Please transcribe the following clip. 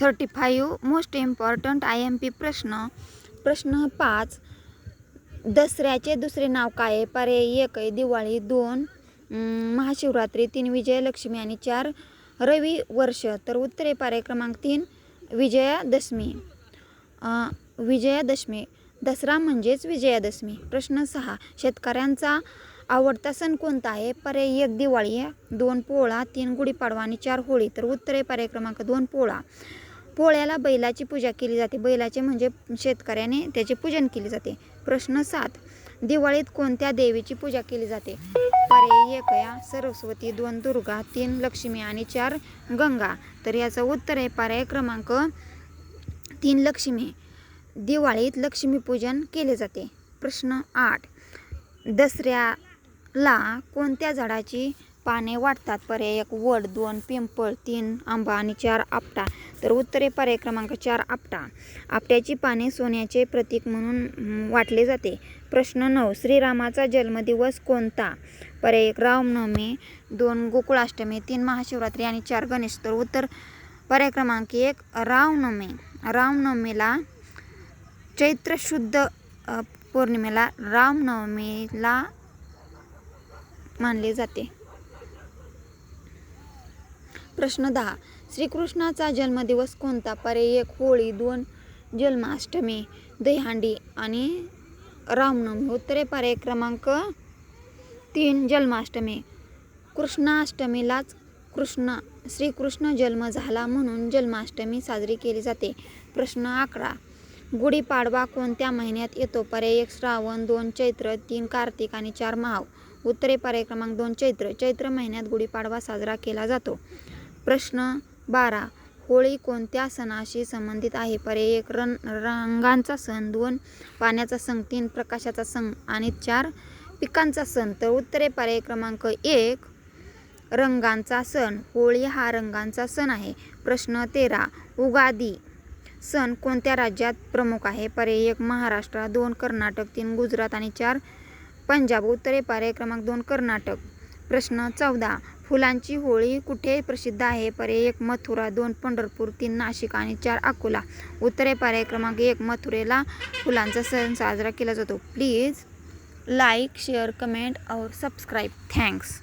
35 most important IMP प्रश्न. प्रश्न 5. दसऱ्याचे दुसरे नाव काय आहे? पर्याय 1 दिवाळी, 2 महाशिवरात्री, 3 विजयलक्ष्मी आणि 4 रवी वर्ष. तर उत्तर आहे पर्याय क्रमांक 3 विजयादशमी. विजयादशमी. दसरा म्हणजेच विजयादशमी. प्रश्न 6. शेतकऱ्यांचा आवडता सण कोणता आहे? पर्याय 1 दिवाळी, 2 पोळा, 3 गुढीपाडवा आणि 4 होळी. तर उत्तर आहे पर्याय क्रमांक 2 पोळा. पोळ्याला बैलाची पूजा केली जाते. बैलाचे म्हणजे शेतकऱ्याने त्याचे पूजन केले जाते. प्रश्न 7. दिवाळीत कोणत्या देवीची पूजा केली जाते? पर्याय 1 सरस्वती, 2 दुर्गा, 3 लक्ष्मी आणि 4 गंगा. तर याचं उत्तर आहे पर्याय क्रमांक 3 लक्ष्मी. दिवाळीत लक्ष्मीपूजन केले जाते. प्रश्न 8. दसऱ्याला कोणत्या झाडाची पाने वाटतात? पर्याय 1 वड, 2 पिंपळ, 3 आंबा आणि 4 आपटा. तर उत्तर आहे पर्याय क्रमांक 4 आपटा. आपट्याची पाने सोन्याचे प्रतीक म्हणून वाटले जाते. प्रश्न 9. श्रीरामाचा जन्मदिवस कोणता? पर्याय 1 रामनवमी, 2 गोकुळाष्टमी, 3 महाशिवरात्री आणि 4 गणेश. तर उत्तर पर्याय क्रमांक 1 रामनवमी. रामनवमीला चैत्र शुद्ध पौर्णिमेला रामनवमीला मानले जाते. प्रश्न 10. श्रीकृष्णाचा जन्मदिवस कोणता? पर्याय 1 होळी, 2 जन्माष्टमी, दहीहंडी आणि रामनवमी. उत्तर आहे पर्याय क्रमांक 3 जन्माष्टमी. कृष्णाष्टमीलाच श्रीकृष्ण जन्म झाला म्हणून जन्माष्टमी साजरी केली जाते. प्रश्न 11. गुढीपाडवा कोणत्या महिन्यात येतो? पर्याय 1 श्रावण, 2 चैत्र, 3 कार्तिक आणि 4 माघ. उत्तर आहे पर्याय क्रमांक 2 चैत्र. चैत्र महिन्यात गुढीपाडवा साजरा केला जातो. प्रश्न 12. होळी कोणत्या सणाशी संबंधित आहे? पर्याय 1 रंगांचा सण, 2 पाण्याचा सण, 3 प्रकाशाचा सण आणि 4 पिकांचा सण. तर उत्तर आहे पर्याय क्रमांक 1 रंगांचा सण. होळी हा रंगांचा सण आहे. प्रश्न 13. उगादी सण कोणत्या राज्यात प्रमुख आहे? पर्याय 1 महाराष्ट्र, 2 कर्नाटक, 3 गुजरात आणि 4 पंजाब. उत्तर आहे पर्याय क्रमांक 2 कर्नाटक. प्रश्न 14. फुलांची होळी कुठे प्रसिद्ध आहे? पर्याय 1 मथुरा, 2 पंढरपूर, 3 नाशिक आणि 4 अकोला. उत्तर आहे पर्याय क्रमांक 1 मथुरेला फुलांचा सण साजरा केला जातो. प्लीज लाईक, शेअर, कमेंट और सबस्क्राईब. थँक्स.